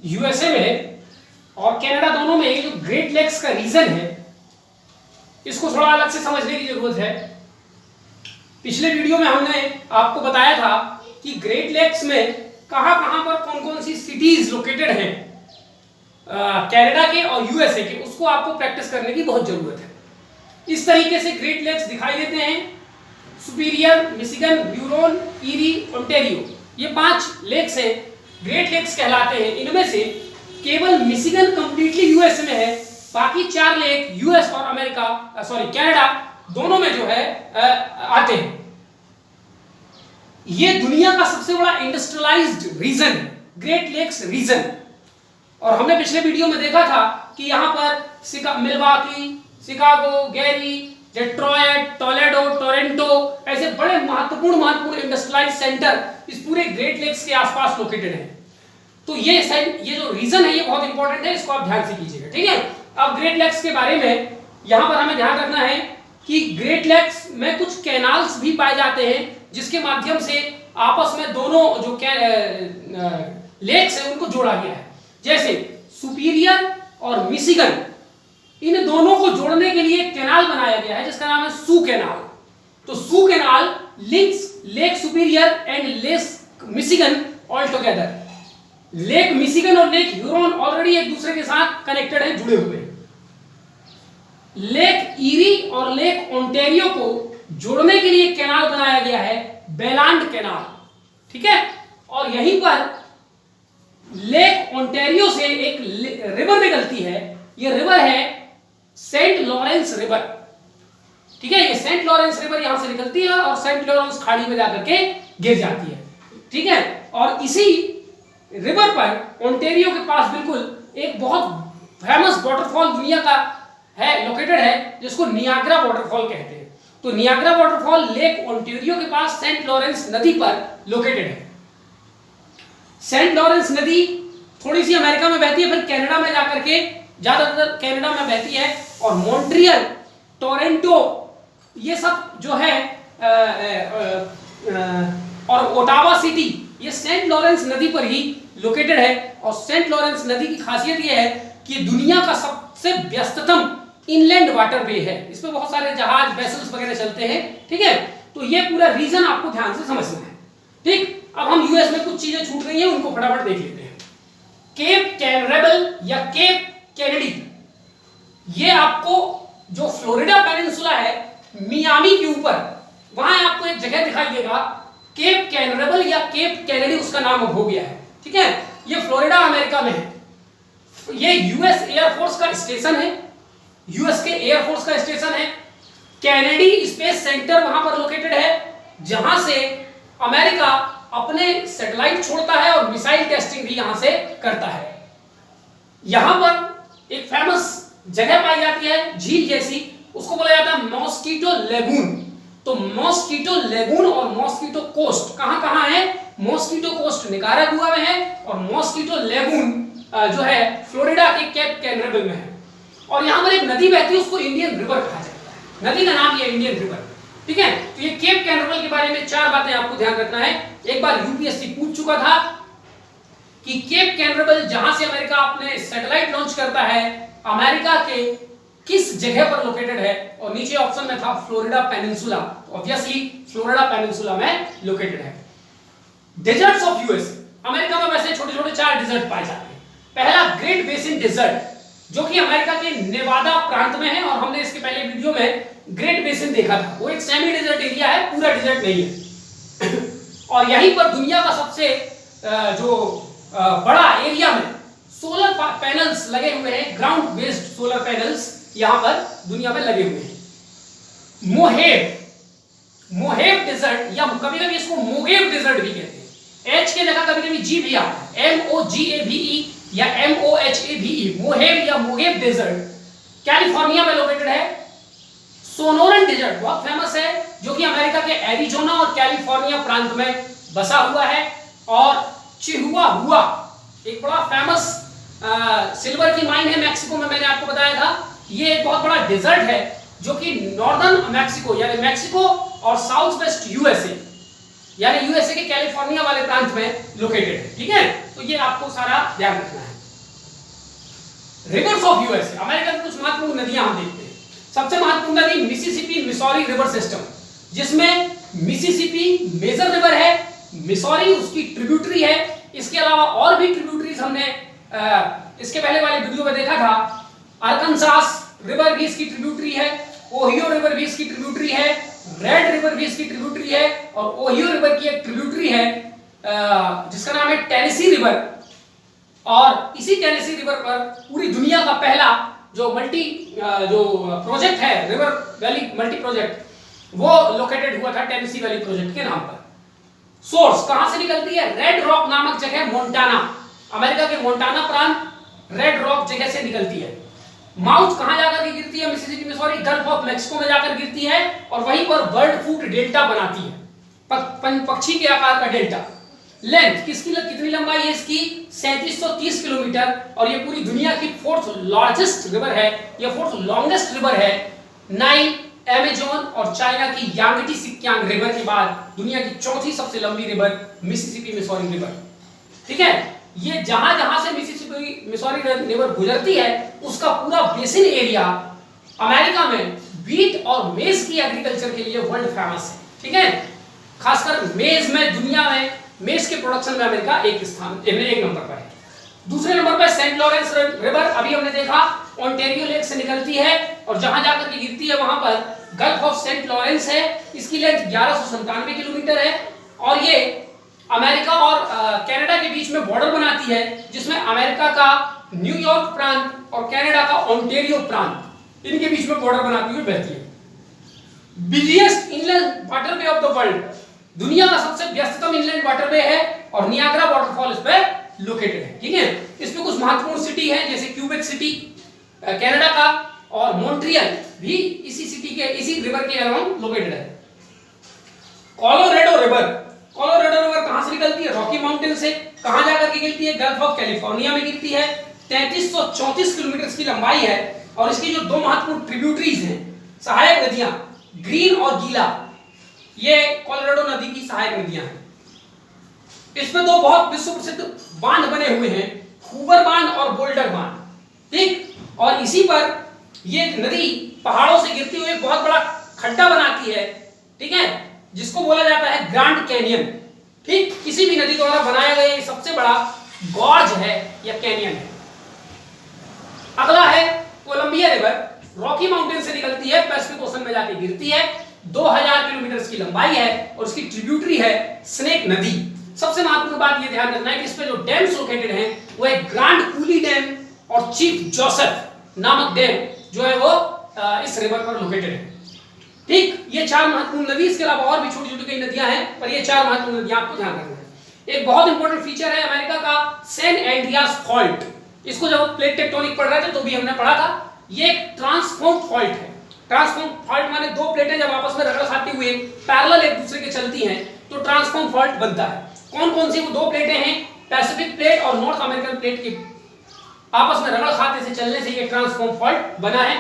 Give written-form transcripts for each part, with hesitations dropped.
USA में और Canada दोनों में ये जो ग्रेट लेक्स का रीजन है इसको थोड़ा अलग से समझने की जरूरत है। पिछले वीडियो में हमने आपको बताया था कि ग्रेट लेक्स में कहां कहां पर कौन कौन सी सिटीज लोकेटेड हैं कनाडा के और यूएसए के, उसको आपको प्रैक्टिस करने की बहुत जरूरत है। इस तरीके से ग्रेट लेक्स दिखाई देते हैं, superior, Michigan, Huron, eerie, Ontario, ये 5 लेक्स हैं, ग्रेट लेक्स कहलाते हैं। इनमें से केवल मिशिगन कंप्लीटली यूएस में है, बाकी 4 लेक यूएस और अमेरिका कनाडा दोनों में जो है आते हैं। ये दुनिया का सबसे बड़ा इंडस्ट्रियलाइज्ड रीजन है, ग्रेट लेक्स रीजन। और हमने पिछले वीडियो में देखा था कि यहां पर Milwaukee, Chicago, Gary, Detroit, Toledo, Toronto ऐसे बड़े महत्वपूर्ण इंडस्ट्रियलाइज्ड सेंटर इस पूरे ग्रेट लेक्स के आसपास लोकेटेड हैं। तो ये जो रीजन है ये बहुत इंपॉर्टेंट है, इसको आप ध्यान से कीजिएगा, ठीक है। अब ग्रेट लेक्स के बारे में यहां पर हमें ध्यान रखना है कि ग्रेट लेक्स में कुछ कैनाल्स भी पाए जाते हैं जिसके माध्यम से आपस में दोनों जो लेक्स है उनको जोड़ा गया है। जैसे सुपीरियर और मिशिगन, इन दोनों को जोड़ने के लिए एक कैनाल बनाया गया है जिसका नाम है सू कैनाल। तो Soo canal links lake superior and lake Michigan all together. Lake Michigan और लेक ह्यूरोन ऑलरेडी एक दूसरे के साथ कनेक्टेड है, जुड़े हुए हैं। लेक ईरी और लेक ओंटारियो को जोड़ने के लिए कैनाल बनाया गया है, बेलांड कैनाल, ठीक है। और यहीं पर लेक ओंटारियो से एक रिवर निकलती है, यह रिवर है सेंट लॉरेंस रिवर, ठीक है। ये सेंट लॉरेंस रिवर यहां से निकलती है और सेंट लॉरेंस खाड़ी में जाकर के गिर जाती है, ठीक है। और इसी रिवर पर ओंटारियो के पास बिल्कुल एक बहुत फेमस वाटरफॉल दुनिया का है, लोकेटेड है, जिसको नियाग्रा वाटरफॉल कहते हैं। तो नियाग्रा वाटरफॉल लेक ओंटारियो के पास सेंट लॉरेंस नदी पर लोकेटेड है। सेंट लॉरेंस नदी थोड़ी सी अमेरिका में बहती है, फिर कनाडा में जाकर के ज्यादातर कनाडा में बहती है। और मॉन्ट्रियल, टोरंटो, ये सब जो है और ओटावा सिटी, ये सेंट लॉरेंस नदी पर ही लोकेटेड है। और सेंट लॉरेंस नदी की खासियत यह है कि दुनिया का सबसे व्यस्ततम इनलैंड वाटर वे है, इसमें बहुत सारे जहाज, वेसल्स वगैरह चलते हैं, ठीक है। तो ये पूरा रीजन आपको ध्यान से समझना है, ठीक। अब हम यूएस में कुछ चीजें छूट गई हैं, उनको फटाफट देख लेते हैं। केप कैनरेबल या केप कैनेडी, ये आपको जो फ्लोरिडा पेनिनसुला है मियामी के ऊपर, वहां आपको एक जगह दिखाई देगा केप कैनरेबल या केप कैनेडी, उसका नाम हो गया है, ठीक है। ये फ्लोरिडा अमेरिका में है। ये यूएस एयरफोर्स का स्टेशन है, यूएस के एयरफोर्स का स्टेशन है। कैनेडी स्पेस सेंटर वहां पर लोकेटेड है, जहां से अमेरिका अपने सैटेलाइट छोड़ता है और मिसाइल टेस्टिंग भी यहां से करता है। यहां पर एक फेमस जगह पाई जाती है, झील जैसी, उसको बोला जाता है मॉस्किटो लेगून। तो मॉस्किटो लेगून और मॉस्किटो कोस्ट कहां है? मॉस्किटो कोस्ट निकारागुआ में है और मॉस्किटो लेगून जो है फ्लोरिडा के केप कैनरेबल में है। और यहां पर एक नदी बहती है, उसको इंडियन रिवर कहा जाता है, नदी का नाम ये इंडियन रिवर, ठीक है। तो ये केप कैनरेबल के बारे में 4 बातें आपको ध्यान रखना है। एक बार यूपीएससी पूछ चुका था कि केप कैनरेबल जहां से अमेरिका अपने सैटेलाइट लॉन्च करता है, अमेरिका के किस जगह पर लोकेटेड है, और नीचे ऑप्शन में था Florida peninsula. Obviously Florida peninsula में लोकेटेड है। डेजर्ट्स ऑफ यूएस, अमेरिका में वैसे छोटे छोटे 4 डेजर्ट पाए जाते हैं। पहला ग्रेट बेसिन डेजर्ट, जो कि अमेरिका के नेवादा प्रांत में है, और हमने इसके पहले वीडियो में ग्रेट बेसिन देखा था। वो एक सेमी डेजर्ट एरिया है, पूरा डेजर्ट नहीं है। और यहीं पर दुनिया का सबसे बड़ा एरिया में सोलर पैनल्स लगे हुए हैं, ग्राउंड बेस्ड सोलर पैनल्स यहां पर दुनिया में लगे हुए हैं। मोहेव डेजर्ट, या कभी कभी इसको मोगेव डेजर्ट भी कहते हैं, एच के जगह कभी कभी जी भी आता है, MOGAVE या MOHAVE, मोहेव या मोगेव डेजर्ट कैलिफोर्निया में लोकेटेड है। सोनोरन डेजर्ट बहुत फेमस है, जो कि अमेरिका के एरिजोना और कैलिफोर्निया प्रांत में बसा हुआ है। और चिहुआहुआ एक बड़ा फेमस सिल्वर की माइन है मैक्सिको में, मैंने आपको बताया था। ये एक बहुत बड़ा डेजर्ट है जो कि नॉर्दर्न मैक्सिको यानी मैक्सिको और साउथ वेस्ट यूएसए यानी यूएसए के कैलिफोर्निया वाले प्रांत में लोकेटेड है, ठीक है। तो ये आपको सारा ध्यान रखना है। रिवर्स ऑफ यूएसए, अमेरिका की कुछ महत्वपूर्ण नदियां हम देखते हैं। सबसे महत्वपूर्ण नदी मिसिसिपी मिसौरी रिवर सिस्टम, जिसमें मिसिसिपी मेजर रिवर है, मिसौरी उसकी ट्रिब्यूटरी है। इसके अलावा और भी ट्रिब्यूटरीज हमने इसके पहले वाले वीडियो में देखा था। अरकानसास रिवर भी इसकी ट्रिब्यूटरी है, ओहियो रिवर भी इसकी ट्रिब्यूटरी है, रेड रिवर भी इसकी ट्रिब्यूटरी है, और ओहियो रिवर की एक ट्रिब्यूटरी है जिसका नाम है टेनेसी रिवर। और इसी टेनेसी रिवर पर पूरी दुनिया का पहला जो प्रोजेक्ट है, रिवर वैली मल्टी प्रोजेक्ट, वो लोकेटेड हुआ था टेनेसी वैली प्रोजेक्ट के नाम पर। सोर्स कहां से निकलती है? रेड रॉक नामक जगह, मोंटाना, अमेरिका के मोंटाना प्रांत रेड रॉक जगह से निकलती है। माउथ कहां जाकर के गिरती है? Mississippi Missouri gulf of Mexico में जाकर गिरती है, और वहीं पर बर्ड फूट डेल्टा बनाती है, पक्षी के आकार का डेल्टा। लेंथ कितनी लंबाई है इसकी? 3730 किलोमीटर, और ये पूरी दुनिया की फोर्थ लार्जेस्ट रिवर है, ये फोर्थ लॉन्गेस्ट रिवर है। नाइल, अमेज़न और चाइना की यांगटी सिक्यांग रिवर के बाद दुनिया की चौथी सबसे लंबी रिवर मिसिसिपी मिसौरी रिवर। ठीक है, ये जहां जहां से मिसिसिपी मिसौरी रिवर गुजरती है उसका पूरा बेसिन एरिया अमेरिका में व्हीट और मेज की एग्रीकल्चर के लिए वर्ल्ड फेमस है। ठीक है, खासकर मेज में, दुनिया में मेज के प्रोडक्शन में अमेरिका एक नंबर पर है। दूसरे नंबर पर सेंट लॉरेंस रिवर, अभी हमने देखा ओंटारियो लेक से निकलती है और जहां जाकर के गिरती है वहां पर गल्फ ऑफ सेंट लॉरेंस है। इसकी लेंथ 1197 किलोमीटर है, और ये अमेरिका और कनाडा के बीच में बॉर्डर बनाती है, जिसमें अमेरिका का न्यूयॉर्क प्रांत और कनाडा का ओंटारियो प्रांत, इनके बीच में बॉर्डर बनाती हुई बहती है। Busiest inland waterway of the world, दुनिया का सबसे व्यस्ततम इनलैंड वाटरवे है, और नियाग्रा वाटरफॉल इस पे लोकेटेड है। ठीक है, इसमें कुछ महत्वपूर्ण सिटी है, जैसे क्यूबेक सिटी कनाडा का, और मॉन्ट्रियल भी इसी सिटी के, इसी रिवर के अराउंड लोकेटेड है। कोलोराडो रिवर, कोलोराडो रिवर कहां से निकलती है? रॉकी माउंटेन से। कहां जाकर के गिरती है? गल्फ ऑफ कैलिफोर्निया में गिरती है। 3334 किलोमीटर की लंबाई है, और इसकी जो दो महत्वपूर्ण ट्रिब्यूटरीज हैं, सहायक नदियां, ग्रीन और गीला, ये कोलोराडो नदी की सहायक नदियां हैं। इसमें दो बहुत विश्व प्रसिद्ध बांध बने हुए हैं, हूवर बांध और बोल्डर बांध। ठीक, और इसी पर ये नदी पहाड़ों से गिरती हुई एक बहुत बड़ा खड्डा बनाती है। ठीक है, जिसको बोला जाता है ग्रैंड कैनियन। ठीक, किसी भी नदी द्वारा बनाया गया ये सबसे बड़ा गॉर्ज है या कैनियन है। अगला है कोलंबिया रिवर, रॉकी माउंटेन से निकलती है, पैसिफिक ओशन में जाके गिरती है, 2000 किलोमीटर की लंबाई है, और उसकी ट्रिब्यूटरी है स्नेक नदी। सबसे महत्वपूर्ण बात ये ध्यान रखना है कि इस पे जो डैम्स लोकेटेड हैं वो है ग्रांड कूली डैम और चीफ जोसेफ नामक डैम जो है वो इस रिवर पर लोकेटेड है। ठीक, ये चार महत्वपूर्ण नदी, इसके अलावा और भी छोटी छोटी कई नदियां हैं, पर ये चार महत्वपूर्ण नदियां आपको ध्यान रखना है। एक बहुत इंपॉर्टेंट फीचर है अमेरिका का सैन एंड्रियास फॉल्ट। इसको जब प्लेट टेक्टोनिक पढ़ रहे थे तो भी हमने पढ़ा था। ये एक ट्रांसफॉर्म फॉल्ट है। ट्रांसफॉर्म फॉल्ट माने दो प्लेटें जब आपस में रगड़ खाती हुई पैरेलल एक दूसरे के चलती हैं तो ट्रांसफॉर्म फॉल्ट बनता है। कौन कौन सी वो दो प्लेटें हैं? पैसिफिक प्लेट और नॉर्थ अमेरिकन प्लेट की आपस में रगड़ खाते से चलने से ये ट्रांसफॉर्म फॉल्ट बना है।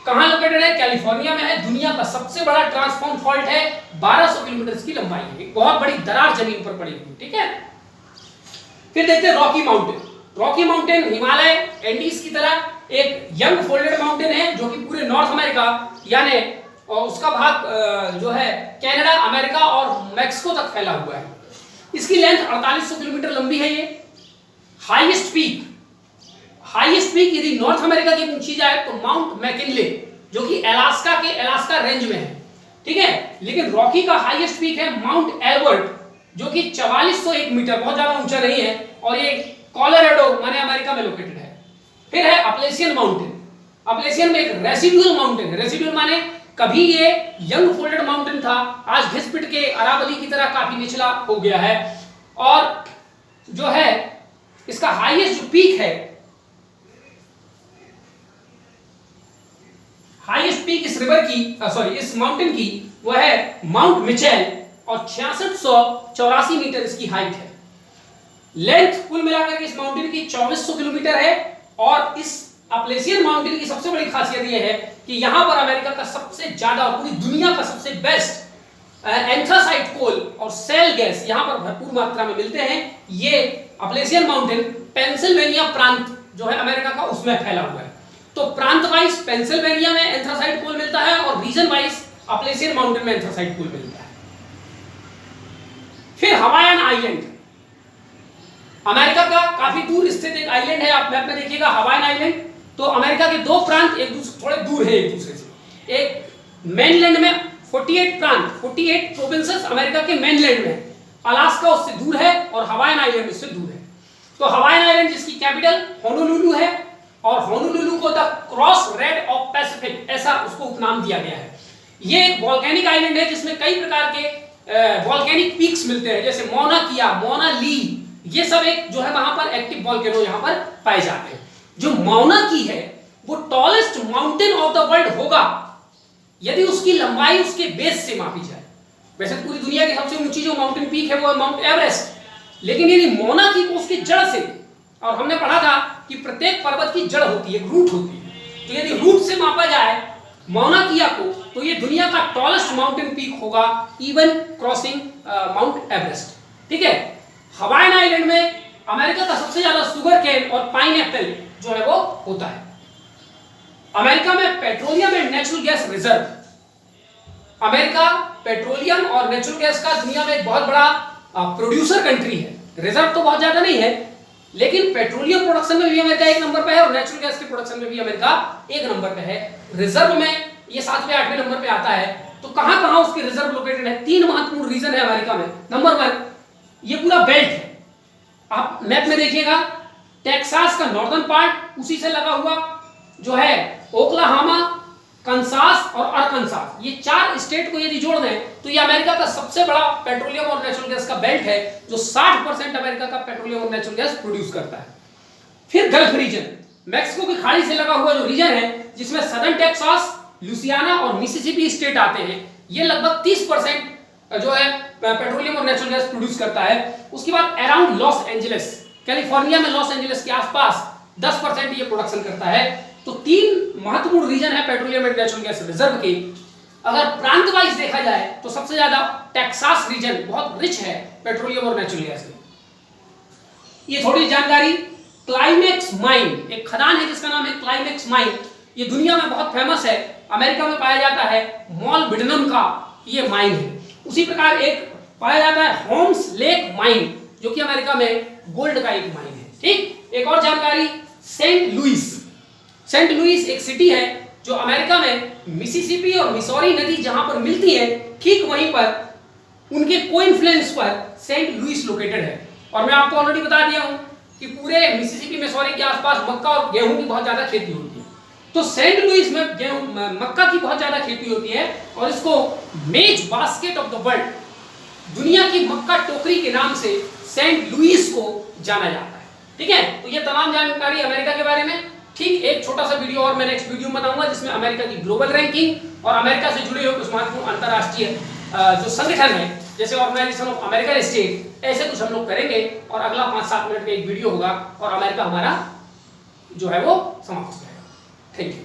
कहां लोकेटेड है? कैलिफोर्निया में है। दुनिया का सबसे बड़ा ट्रांसफॉर्म फॉल्ट है, 1200 किलोमीटर की लंबाई है, बहुत बड़ी दरार जमीन पर पड़ी हुई। ठीक है, फिर देखते हैं Rocky mountain. Rocky mountain Himalaya Andes की तरह एक यंग फोल्डेड माउंटेन है जो कि पूरे नॉर्थ अमेरिका यानी उसका भाग जो है कनाडा, अमेरिका और मैक्सिको तक फैला हुआ है। इसकी लेंथ 4800 किलोमीटर लंबी है। ये हाईएस्ट पीक यदि नॉर्थ अमेरिका की पूछी जाए तो माउंट मैकिनले जो कि अलास्का रेंज में है। ठीक है, लेकिन रॉकी का हाईएस्ट पीक है माउंट एल्बर्ट जो कि 4401 मीटर, बहुत ज्यादा ऊंचा नहीं है, और ये कोलोराडो माने अमेरिका में लोकेटेड है। फिर है अपलेशियन माउंटेन। अपलेशियन में एक रेसिडुअल माउंटेन है। रेसिडुअल माने कभी ये यंग फोल्डेड माउंटेन था, आज घिस पिट के अरावली की तरह काफी निचला हो गया है, और जो है इसका हाईएस्ट जो पीक है, हाईएस्ट पीक इस रिवर की इस माउंटेन की वो है माउंट मिचेल, और 6684 मीटर इसकी हाइट है। लेंथ कुल मिलाकर के इस माउंटेन की 2400 किलोमीटर है, और इस अपलेशियन माउंटेन की सबसे बड़ी खासियत यह है कि यहां पर अमेरिका का सबसे ज्यादा और पूरी दुनिया का सबसे बेस्ट एंथ्रासाइट कोल और सेल गैस यहां पर भरपूर मात्रा में मिलते हैं। ये अपलेशियन माउंटेन पेंसिल्वेनिया प्रांत जो है अमेरिका का उसमें फैला हुआ है। तो प्रांत वाइज पेंसिल्वेनिया में एंथ्रासाइट कोल मिलता है और रीजन वाइज अपलेशियन माउंटेन में एंथ्रासाइट कोल मिलता है। फिर हवाईयन आइलैंड, अमेरिका का काफी दूर स्थित एक आइलैंड है, आप मैप में देखिएगा हवाईयन आइलैंड। तो अमेरिका के दो प्रांत एक दूसरे थोड़े दूर है एक दूसरे से। एक मेनलैंड में 48 प्रांत 48 प्रोविंसेस अमेरिका के मेनलैंड में, अलास्का उससे दूर है और हवाईयन आइलैंड उससे दूर है। तो हवाईयन आइलैंड जिसकी कैपिटल होनोलुलु है और होनोलुलु को the cross rid of Pacific ऐसा उसको उपनाम दिया गया है। ये एक वॉल्केनिक आइलैंड है जिसमें कई प्रकार के वॉल्केनिक पीक्स मिलते हैं, जैसे मौना किया, मौना ली, ये सब एक जो है वहां पर एक्टिव वॉल्केनो यहां पर पाए जाते हैं। जो मौना की है वो tallest mountain of the world होगा यदि उसकी लंबाई उसके बेस से मापी जाए। वैसे पूरी दुनिया की सबसे ऊंची जो माउंटेन पीक है वो है माउंट एवरेस्ट, लेकिन यदि मौना की को उसकी जड़ से, और हमने पढ़ा था कि प्रत्येक पर्वत की जड़ होती है, रूट होती है, तो यदि रूट से मापा जाए मौना किया को तो ये दुनिया का टॉलेस्ट माउंटेन पीक होगा, इवन क्रॉसिंग माउंट एवरेस्ट। ठीक है। हवाईयन आइलैंड में अमेरिका का सबसे ज्यादा शुगर केन और पाइनएप्पल जो है वो होता है। अमेरिका में petroleum and natural gas reserve, America petroleum और नेचुरल गैस का दुनिया में एक बहुत बड़ा प्रोड्यूसर कंट्री है। रिजर्व तो बहुत ज्यादा नहीं है, लेकिन पेट्रोलियम प्रोडक्शन में भी अमेरिका एक नंबर पे है और नेचुरल गैस के प्रोडक्शन में भी अमेरिका एक नंबर पे है। रिजर्व में ये 7वें 8वें नंबर पे आता है। तो कहां कहां उसके रिजर्व लोकेटेड है? 3 महत्वपूर्ण रीजन है अमेरिका में। नंबर 1, ये पूरा बेल्ट है, आप मैप में देखिएगा, टेक्सास का नॉर्दर्न पार्ट उसी से लगा हुआ जो है ओक्लाहोमा, कंसास और अरकानसास, ये 4 स्टेट को यदि जोड़ दें तो ये अमेरिका का सबसे बड़ा पेट्रोलियम और नेचुरल गैस का बेल्ट है जो 60% अमेरिका का पेट्रोलियम और नेचुरल गैस प्रोड्यूस करता है। फिर गल्फ रीजन, मैक्सिको की खाड़ी से लगा हुआ जो रीजन है जिसमें सदर्न टेक्सास, लुसियाना और मिसिसिपी स्टेट आते हैं, ये लगभग 30% जो है पेट्रोलियम और नेचुरल गैस प्रोड्यूस करता है। उसके बाद अराउंड लॉस एंजलिस, कैलिफोर्निया में लॉस एंजलिस के आसपास 10% ये प्रोडक्शन करता है। तो 3 महत्वपूर्ण रीजन है petroleum and natural gas reserve के। अगर प्रांत वाइज देखा जाए तो सबसे ज्यादा टेक्सास रीजन बहुत रिच है पेट्रोलियम और नेचुरल गैस में। ये थोड़ी जानकारी, क्लाइमेक्स माइन, एक खदान है जिसका नाम है क्लाइमेक्स माइन, ये दुनिया में बहुत फेमस है, अमेरिका में पाया जाता है, मॉलबिडनम का ये माइन है। उसी प्रकार एक पाया जाता है होम्स लेक माइन जो कि अमेरिका में गोल्ड का एक माइन है। ठीक। एक और जानकारी, सेंट लुइस, सेंट लुइस एक सिटी है जो अमेरिका में मिसिसिपी और मिसौरी नदी जहां पर मिलती है ठीक वहीं पर उनके कोइन्फ्लुएंस पर सेंट लुइस लोकेटेड है। और मैं आपको ऑलरेडी बता दिया हूं कि पूरे मिसिसिपी मिसौरी के आसपास मक्का और गेहूं की बहुत ज्यादा खेती होती है। तो सेंट लुइस में गेहूं मक्का की बहुत ज्यादा खेती होती है और इसको मेज बास्केट ऑफ द वर्ल्ड, दुनिया की मक्का टोकरी के नाम से सेंट लुइस को जाना जाता है। ठीक है। तो ये तमाम जानकारी अमेरिका के बारे में। ठीक, एक छोटा सा वीडियो और मैं नेक्स्ट वीडियो में बताऊंगा जिसमें अमेरिका की ग्लोबल रैंकिंग और अमेरिका से जुड़े हुए कुछ महत्वपूर्ण अंतरराष्ट्रीय जो संगठन है जैसे ऑर्गेनाइजेशन ऑफ अमेरिकन स्टेट, ऐसे कुछ हम लोग करेंगे और अगला 5-7 मिनट में एक वीडियो होगा और अमेरिका हमारा जो है वो समाप्त हो जाएगा। Thank you.